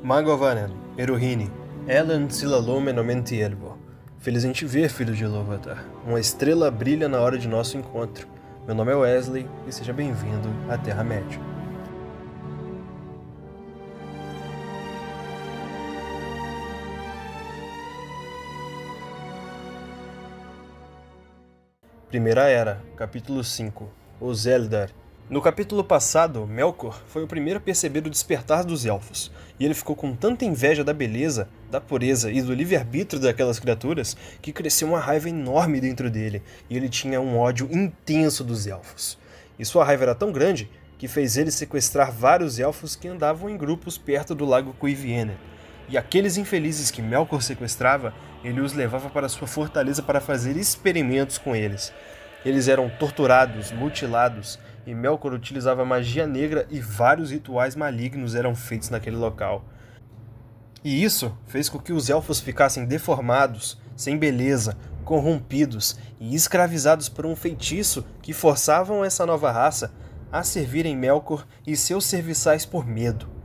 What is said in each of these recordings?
Magovanen, Eruhini, Ellen Silalome Nomentielvo. Feliz em te ver, filho de Ilúvatar. Uma estrela brilha na hora de nosso encontro. Meu nome é Wesley e seja bem-vindo à Terra-média. Primeira Era, capítulo 5. Os Eldar. No capítulo passado, Melkor foi o primeiro a perceber o despertar dos Elfos, e ele ficou com tanta inveja da beleza, da pureza e do livre-arbítrio daquelas criaturas que cresceu uma raiva enorme dentro dele, e ele tinha um ódio intenso dos Elfos. E sua raiva era tão grande que fez ele sequestrar vários Elfos que andavam em grupos perto do lago Cuiviénen. E aqueles infelizes que Melkor sequestrava, ele os levava para sua fortaleza para fazer experimentos com eles. Eles eram torturados, mutilados, e Melkor utilizava magia negra e vários rituais malignos eram feitos naquele local. E isso fez com que os elfos ficassem deformados, sem beleza, corrompidos e escravizados por um feitiço que forçavam essa nova raça a servirem Melkor e seus serviçais por medo.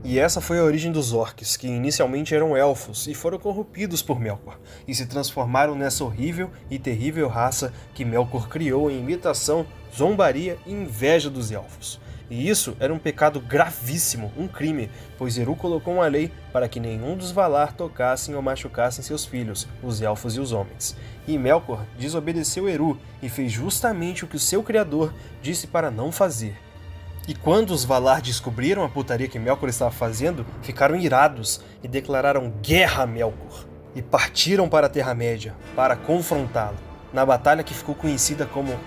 E essa foi a origem dos orcs, que inicialmente eram elfos e foram corrompidos por Melkor, e se transformaram nessa horrível e terrível raça que Melkor criou em imitação, zombaria e inveja dos elfos. E isso era um pecado gravíssimo, um crime, pois Eru colocou uma lei para que nenhum dos Valar tocassem ou machucassem seus filhos, os elfos e os homens. E Melkor desobedeceu Eru e fez justamente o que o seu criador disse para não fazer. E quando os Valar descobriram a putaria que Melkor estava fazendo, ficaram irados e declararam guerra a Melkor. E partiram para a Terra-média, para confrontá-lo, na batalha que ficou conhecida como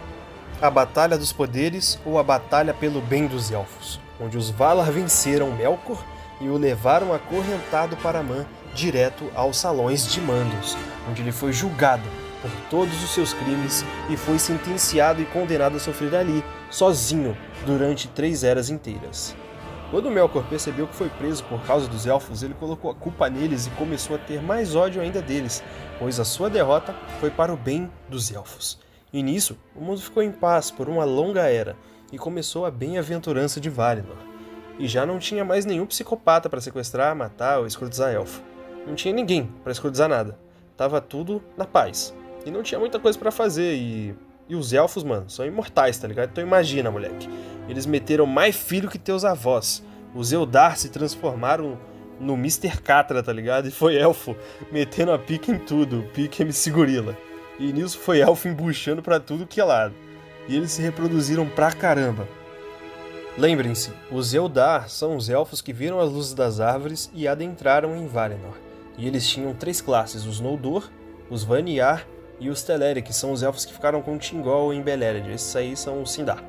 a Batalha dos Poderes ou a Batalha pelo Bem dos Elfos, onde os Valar venceram Melkor e o levaram acorrentado para Mann, direto aos Salões de Mandos, onde ele foi julgado por todos os seus crimes e foi sentenciado e condenado a sofrer ali, sozinho, durante 3 eras inteiras. Quando Melkor percebeu que foi preso por causa dos elfos, ele colocou a culpa neles e começou a ter mais ódio ainda deles, pois a sua derrota foi para o bem dos elfos. E nisso, o mundo ficou em paz por uma longa era, e começou a bem-aventurança de Valinor. E já não tinha mais nenhum psicopata para sequestrar, matar ou escrotizar elfo. Não tinha ninguém para escrotizar nada. Tava tudo na paz. E não tinha muita coisa para fazer, e os elfos, mano, são imortais, tá ligado? Então imagina, moleque. Eles meteram mais filho que teus avós. Os Eldar se transformaram no Mr. Catra, tá ligado? E foi elfo metendo a pica em tudo, pique MC Gorila. E nisso foi elfo embuchando pra tudo que é lado. E eles se reproduziram pra caramba. Lembrem-se, os Eldar são os elfos que viram as luzes das árvores e adentraram em Valinor. E eles tinham 3 classes, os Noldor, os Vanyar e os Teleri, que são os elfos que ficaram com Thingol em Beleriand. Esses aí são os Sindar.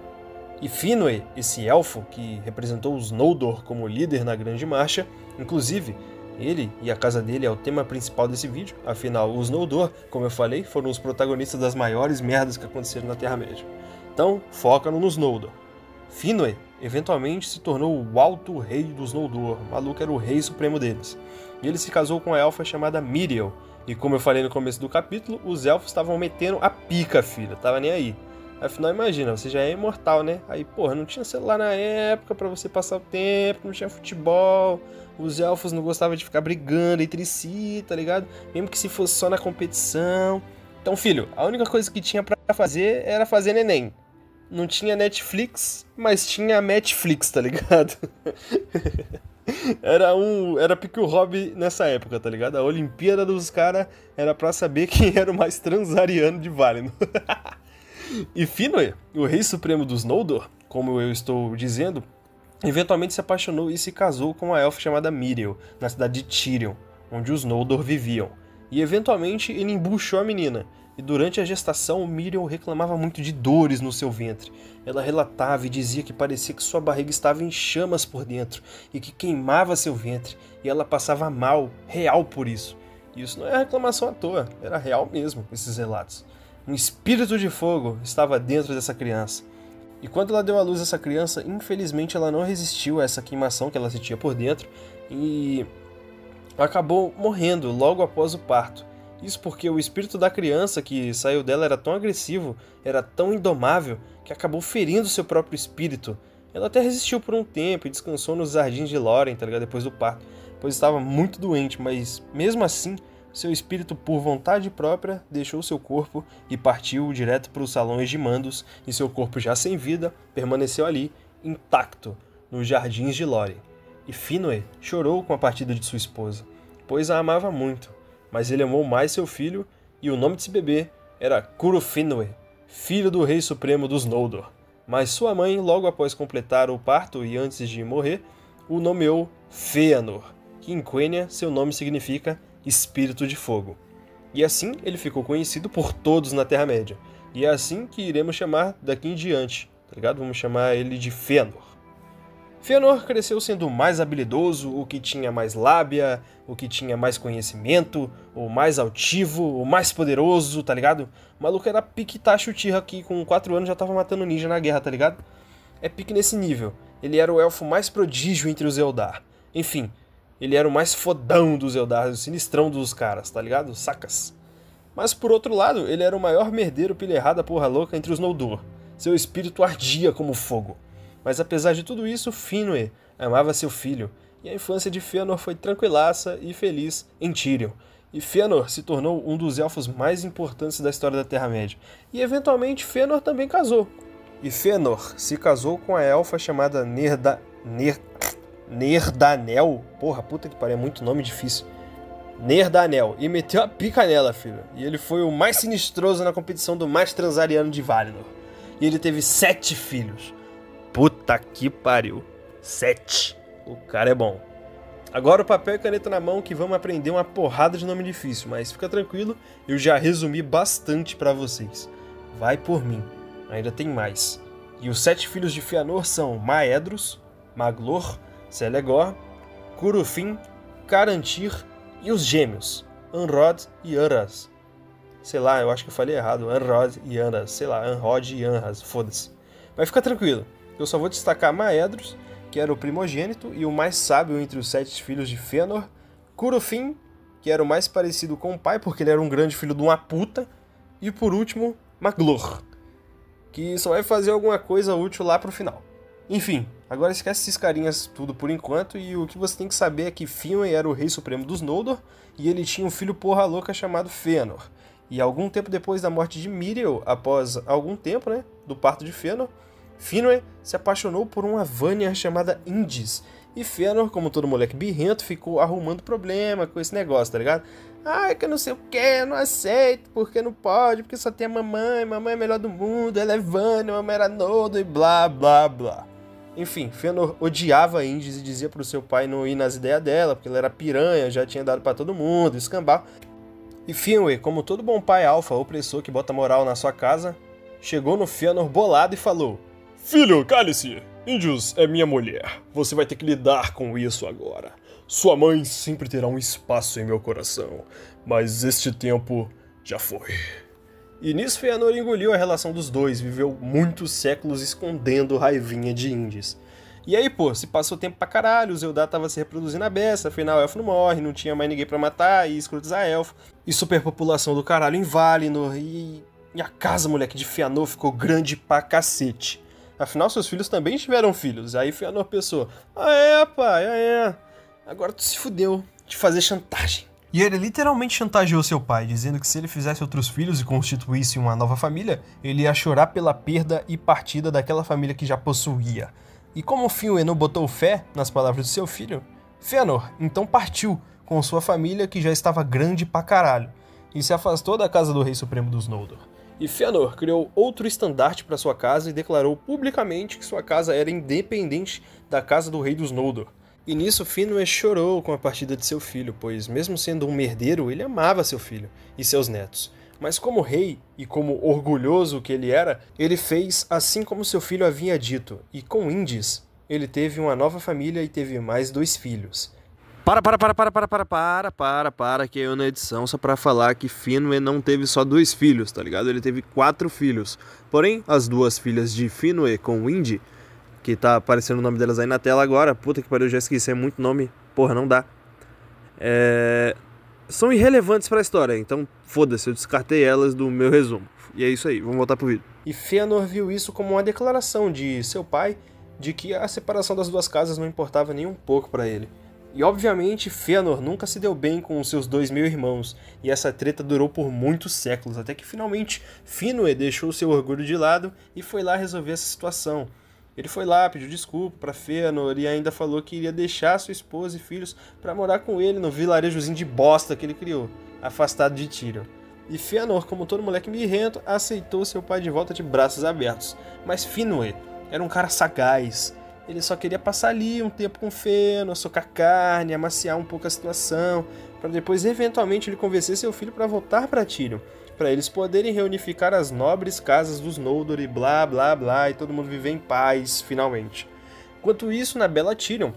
E Finwë, esse elfo que representou os Noldor como líder na Grande Marcha, inclusive, ele e a casa dele é o tema principal desse vídeo, afinal, os Noldor, como eu falei, foram os protagonistas das maiores merdas que aconteceram na Terra-média. Então, foca nos Noldor. Finwë, eventualmente, se tornou o Alto Rei dos Noldor, o maluco era o rei supremo deles. E ele se casou com uma elfa chamada Miriel, e como eu falei no começo do capítulo, os elfos estavam metendo a pica, filha, tava nem aí. Afinal, imagina, você já é imortal, né? Aí, porra, não tinha celular na época pra você passar o tempo, não tinha futebol, os elfos não gostavam de ficar brigando entre si, tá ligado? Mesmo que se fosse só na competição. Então, filho, a única coisa que tinha pra fazer era fazer neném. Não tinha Netflix, mas tinha a Netflix, tá ligado? Era pique o hobby nessa época, tá ligado? A Olimpíada dos caras era pra saber quem era o mais transariano de Valinor. E Finwë, o rei supremo dos Noldor, como eu estou dizendo, eventualmente se apaixonou e se casou com uma elfa chamada Miriel, na cidade de Tirion, onde os Noldor viviam. E eventualmente ele embuchou a menina, e durante a gestação Miriel reclamava muito de dores no seu ventre. Ela relatava e dizia que parecia que sua barriga estava em chamas por dentro, e que queimava seu ventre, e ela passava mal, real por isso. E isso não é reclamação à toa, era real mesmo, esses relatos. Um espírito de fogo estava dentro dessa criança. E quando ela deu à luz essa criança, infelizmente ela não resistiu a essa queimação que ela sentia por dentro e acabou morrendo logo após o parto. Isso porque o espírito da criança que saiu dela era tão agressivo, era tão indomável, que acabou ferindo seu próprio espírito. Ela até resistiu por um tempo e descansou nos jardins de Lórien, tá ligado? Depois do parto, pois estava muito doente, mas mesmo assim, seu espírito, por vontade própria, deixou seu corpo e partiu direto para os salões de mandos, e seu corpo, já sem vida, permaneceu ali, intacto, nos jardins de Lórien. E Finwë chorou com a partida de sua esposa, pois a amava muito, mas ele amou mais seu filho, e o nome desse bebê era Curufínwë, filho do rei supremo dos Noldor. Mas sua mãe, logo após completar o parto e antes de morrer, o nomeou Fëanor, que em Quenya seu nome significa Espírito de Fogo. E assim ele ficou conhecido por todos na Terra-média. E é assim que iremos chamar daqui em diante, tá ligado? Vamos chamar ele de Fëanor. Fëanor cresceu sendo mais habilidoso, o que tinha mais lábia, o que tinha mais conhecimento, o mais altivo, o mais poderoso, tá ligado? O maluco era pique Tacho Uchiha, que com 4 anos já tava matando ninja na guerra, tá ligado? É pique nesse nível. Ele era o elfo mais prodígio entre os Eldar. Enfim, ele era o mais fodão dos Eldar, o sinistrão dos caras, tá ligado? Sacas. Mas por outro lado, ele era o maior merdeiro pilherrada porra louca entre os Noldor. Seu espírito ardia como fogo. Mas apesar de tudo isso, Finwë amava seu filho, e a infância de Fëanor foi tranquilaça e feliz em Tirion. E Fëanor se tornou um dos elfos mais importantes da história da Terra-média. E eventualmente Fëanor também casou. E Fëanor se casou com a elfa chamada Nerdanel. Porra, puta que pariu, é muito nome difícil. Nerdanel. E meteu a pica nela, filho. E ele foi o mais sinistroso na competição do mais transariano de Valinor. E ele teve 7 filhos. Puta que pariu. 7. O cara é bom. Agora o papel e caneta na mão que vamos aprender uma porrada de nome difícil, mas fica tranquilo, eu já resumi bastante pra vocês. Vai por mim. Ainda tem mais. E os 7 filhos de Fëanor são Maedhros, Maglor, Celegor, Curufin, Carantyr e os gêmeos, Anrod e Anraz. Sei lá, eu acho que eu falei errado. Anrod e Anraz. Sei lá, Anrod e Anraz. Foda-se. Mas fica tranquilo. Eu só vou destacar Maedhros, que era o primogênito e o mais sábio entre os 7 filhos de Fëanor. Curufin, que era o mais parecido com o pai, porque ele era um grande filho de uma puta. E por último, Maglor, que só vai fazer alguma coisa útil lá pro final. Enfim, agora esquece esses carinhas tudo por enquanto, e o que você tem que saber é que Finwë era o rei supremo dos Noldor, e ele tinha um filho porra louca chamado Fëanor. E algum tempo depois da morte de Miriel, após algum tempo, né, do parto de Fëanor, Finwë se apaixonou por uma Vanir chamada Indis. E Fëanor, como todo moleque birrento, ficou arrumando problema com esse negócio, tá ligado? Ah, que eu não sei o que, eu não aceito, porque não pode, porque só tem a mamãe é a melhor do mundo, ela é Vanir, mamãe era Nodo e blá blá blá. Enfim, Fëanor odiava a Indis e dizia pro seu pai não ir nas ideias dela, porque ela era piranha, já tinha dado pra todo mundo, escambar. E Finwë, como todo bom pai alfa opressor que bota moral na sua casa, chegou no Fëanor bolado e falou: Filho, cale-se! Indis é minha mulher. Você vai ter que lidar com isso agora. Sua mãe sempre terá um espaço em meu coração, mas este tempo já foi. E nisso Fëanor engoliu a relação dos dois, viveu muitos séculos escondendo raivinha de Indis. E aí, pô, se passou tempo pra caralho, o Eldar tava se reproduzindo a beça, afinal o elfo não morre, não tinha mais ninguém pra matar e escrotizar elfo. E superpopulação do caralho em Valinor, e a casa, moleque, de Fëanor ficou grande pra cacete. Afinal, seus filhos também tiveram filhos. Aí Fëanor pensou: ah é, pai, ah é. Agora tu se fudeu de fazer chantagem. E ele literalmente chantageou seu pai, dizendo que se ele fizesse outros filhos e constituísse uma nova família, ele ia chorar pela perda e partida daquela família que já possuía. E como Finwë não botou fé nas palavras de seu filho, Fëanor então partiu com sua família, que já estava grande pra caralho, e se afastou da casa do Rei Supremo dos Noldor. E Fëanor criou outro estandarte para sua casa e declarou publicamente que sua casa era independente da casa do Rei dos Noldor. E nisso Finwë chorou com a partida de seu filho, pois mesmo sendo um merdeiro, ele amava seu filho e seus netos. Mas como rei e como orgulhoso que ele era, ele fez assim como seu filho havia dito, e com Indis, ele teve uma nova família e teve mais 2 filhos. Para, que eu na edição só pra falar que Finwë não teve só 2 filhos, tá ligado? Ele teve 4 filhos. Porém, as 2 filhas de Finwë com Indi, que tá aparecendo o nome delas aí na tela agora, puta que pariu, eu já esqueci, é muito nome, porra, não dá. São irrelevantes pra história, então foda-se, eu descartei elas do meu resumo. E é isso aí, vamos voltar pro vídeo. E Fëanor viu isso como uma declaração de seu pai de que a separação das duas casas não importava nem um pouco para ele. E obviamente Fëanor nunca se deu bem com os seus dois meio-irmãos, e essa treta durou por muitos séculos, até que finalmente Finwë deixou seu orgulho de lado e foi lá resolver essa situação. Ele foi lá, pediu desculpa para Fëanor e ainda falou que iria deixar sua esposa e filhos para morar com ele no vilarejozinho de bosta que ele criou, afastado de Tyrion. E Fëanor, como todo moleque mirrento, aceitou seu pai de volta de braços abertos. Mas Finwë era um cara sagaz. Ele só queria passar ali um tempo com Fëanor, socar carne, amaciar um pouco a situação, para depois eventualmente ele convencer seu filho para voltar para Tyrion, para eles poderem reunificar as nobres casas dos Noldor e blá blá blá, e todo mundo viver em paz, finalmente. Enquanto isso, na bela Tyrion,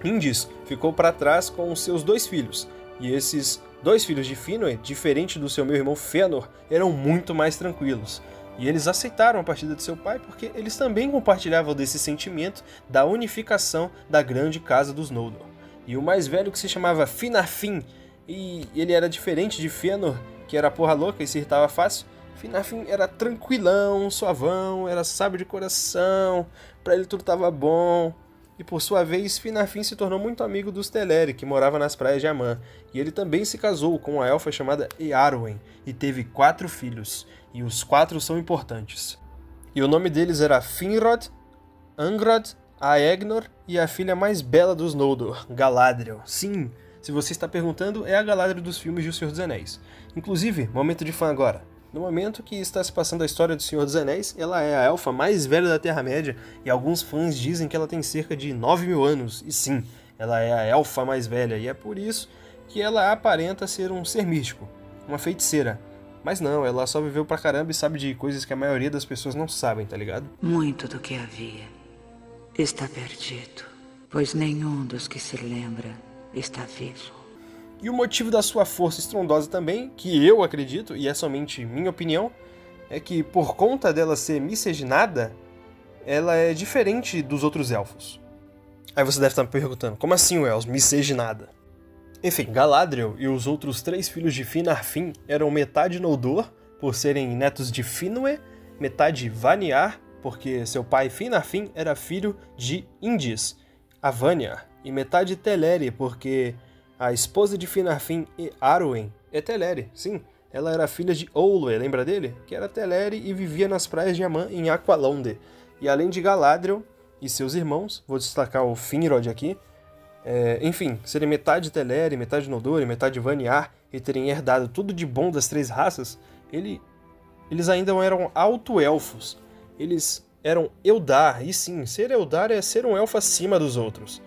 Indis ficou para trás com os seus dois filhos, e esses dois filhos de Finwë, diferente do seu meio-irmão Fëanor, eram muito mais tranquilos. E eles aceitaram a partida de seu pai porque eles também compartilhavam desse sentimento da unificação da grande casa dos Noldor. E o mais velho, que se chamava Finarfin, e ele era diferente de Fëanor, que era porra louca e se irritava fácil. Finarfin era tranquilão, suavão, era sábio de coração, pra ele tudo tava bom. E por sua vez, Finarfin se tornou muito amigo dos Teleri, que morava nas praias de Aman, e ele também se casou com uma elfa chamada Eärwen, e teve 4 filhos, e os 4 são importantes. E o nome deles era Finrod, Angrod, Aegnor e a filha mais bela dos Noldor, Galadriel. Sim, se você está perguntando, é a Galadriel dos filmes de O Senhor dos Anéis. Inclusive, momento de fã agora. No momento que está se passando a história do Senhor dos Anéis, ela é a elfa mais velha da Terra-média, e alguns fãs dizem que ela tem cerca de 9.000 anos. E sim, ela é a elfa mais velha, e é por isso que ela aparenta ser um ser místico, uma feiticeira. Mas não, ela só viveu pra caramba e sabe de coisas que a maioria das pessoas não sabem, tá ligado? Muito do que havia está perdido, pois nenhum dos que se lembra está vivo. E o motivo da sua força estrondosa também, que eu acredito, e é somente minha opinião, é que por conta dela ser miscigenada, ela é diferente dos outros elfos. Aí você deve estar me perguntando, como assim, Wells, miscigenada? Enfim, Galadriel e os outros 3 filhos de Finarfin eram metade Noldor, por serem netos de Finwë, metade Vanyar, porque seu pai Finarfin era filho de Indis, a Vanyar, e metade Teleri, porque a esposa de Finarfin, Eärwen, é Teleri, sim. Ela era filha de Olwë, lembra dele? Que era Teleri e vivia nas praias de Aman, em Aqualonde. E além de Galadriel e seus irmãos, vou destacar o Finrod aqui, enfim, serem metade Teleri, metade Noldor e metade Vanyar, e terem herdado tudo de bom das 3 raças, eles ainda eram alto-elfos. Eles eram Eldar, e sim, ser Eldar é ser um elfo acima dos outros.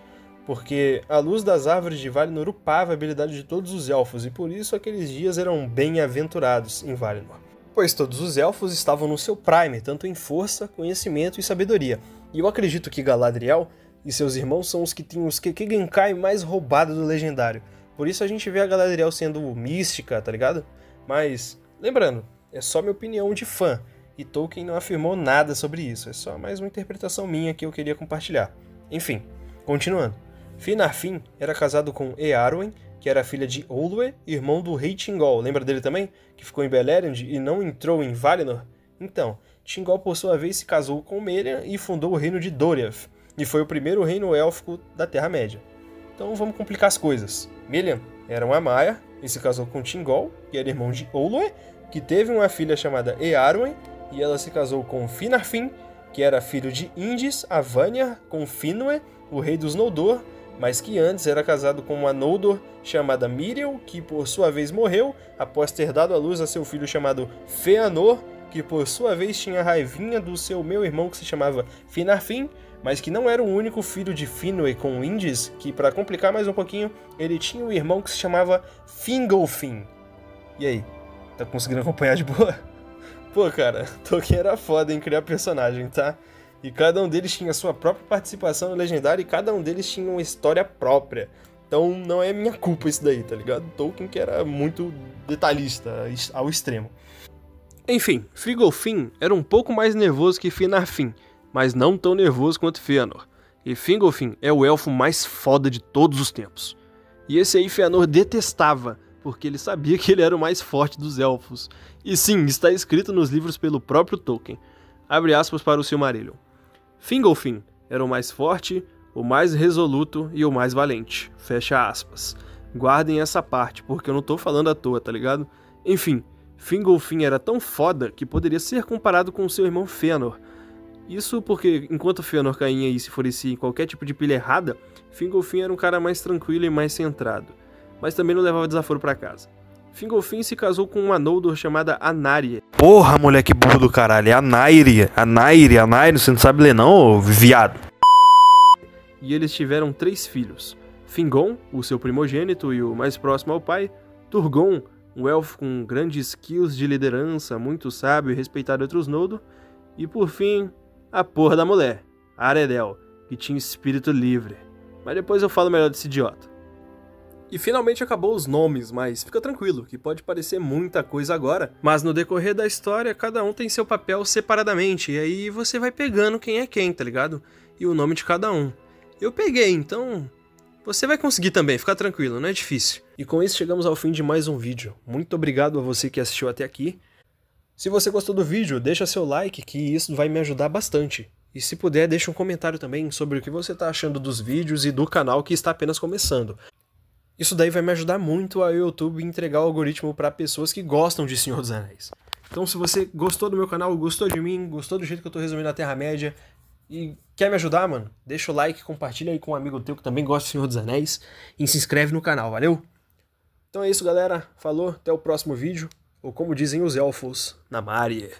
Porque a luz das árvores de Valinor upava a habilidade de todos os elfos, e por isso aqueles dias eram bem-aventurados em Valinor. Pois todos os elfos estavam no seu prime, tanto em força, conhecimento e sabedoria. E eu acredito que Galadriel e seus irmãos são os que têm os Kekkei Genkai mais roubados do Legendário. Por isso a gente vê a Galadriel sendo mística, tá ligado? Mas, lembrando, é só minha opinião de fã, e Tolkien não afirmou nada sobre isso, é só mais uma interpretação minha que eu queria compartilhar. Enfim, continuando. Finarfin era casado com Eärwen, que era filha de Olwë, irmão do rei Thingol. Lembra dele também? Que ficou em Beleriand e não entrou em Valinor? Então, Thingol por sua vez se casou com Melian e fundou o reino de Doriath, e foi o primeiro reino élfico da Terra-média. Então vamos complicar as coisas. Melian era uma Maia e se casou com Thingol, que era irmão de Olwë, que teve uma filha chamada Eärwen, e ela se casou com Finarfin, que era filho de Indis, a Vanyar, com Finwë, o rei dos Noldor, mas que antes era casado com uma Noldor chamada Míriel, que por sua vez morreu após ter dado à luz a seu filho chamado Fëanor, que por sua vez tinha raivinha do seu meio-irmão que se chamava Finarfin, mas que não era o único filho de Finwë com Indis, que para complicar mais um pouquinho, ele tinha um irmão que se chamava Fingolfin. E aí, tá conseguindo acompanhar de boa? Pô, cara, Tolkien era foda em criar personagem, tá? E cada um deles tinha sua própria participação no Legendário e cada um deles tinha uma história própria. Então não é minha culpa isso daí, tá ligado? Tolkien que era muito detalhista ao extremo. Enfim, Fingolfin era um pouco mais nervoso que Finarfin, mas não tão nervoso quanto Fëanor. E Fingolfin é o elfo mais foda de todos os tempos. E esse aí Fëanor detestava, porque ele sabia que ele era o mais forte dos elfos. E sim, está escrito nos livros pelo próprio Tolkien. Abre aspas para o Silmarillion. Fingolfin era o mais forte, o mais resoluto e o mais valente. Fecha aspas. Guardem essa parte, porque eu não tô falando à toa, tá ligado? Enfim, Fingolfin era tão foda que poderia ser comparado com seu irmão Fëanor. Isso porque, enquanto Fëanor caía e se enfurecia em qualquer tipo de pilha errada, Fingolfin era um cara mais tranquilo e mais centrado, mas também não levava desaforo pra casa. Fingolfin se casou com uma Noldor chamada Anarié. Porra, moleque burro do caralho, é Anarié, você não sabe ler não, ô viado. E eles tiveram 3 filhos, Fingon, o seu primogênito e o mais próximo ao pai, Turgon, um elfo com grandes skills de liderança, muito sábio e respeitado entre os Noldor, e por fim, a porra da mulher, Aredel, que tinha espírito livre. Mas depois eu falo melhor desse idiota. E finalmente acabou os nomes, mas fica tranquilo, que pode parecer muita coisa agora, mas no decorrer da história, cada um tem seu papel separadamente, e aí você vai pegando quem é quem, tá ligado? E o nome de cada um. Eu peguei, então você vai conseguir também, fica tranquilo, não é difícil. E com isso chegamos ao fim de mais um vídeo. Muito obrigado a você que assistiu até aqui. Se você gostou do vídeo, deixa seu like, que isso vai me ajudar bastante. E se puder, deixa um comentário também sobre o que você está achando dos vídeos e do canal que está apenas começando. Isso daí vai me ajudar muito a YouTube entregar o algoritmo para pessoas que gostam de Senhor dos Anéis. Então se você gostou do meu canal, gostou de mim, gostou do jeito que eu tô resumindo a Terra-média e quer me ajudar, mano, deixa o like, compartilha aí com um amigo teu que também gosta de Senhor dos Anéis e se inscreve no canal, valeu? Então é isso, galera. Falou, até o próximo vídeo. Ou como dizem os elfos, Namárië.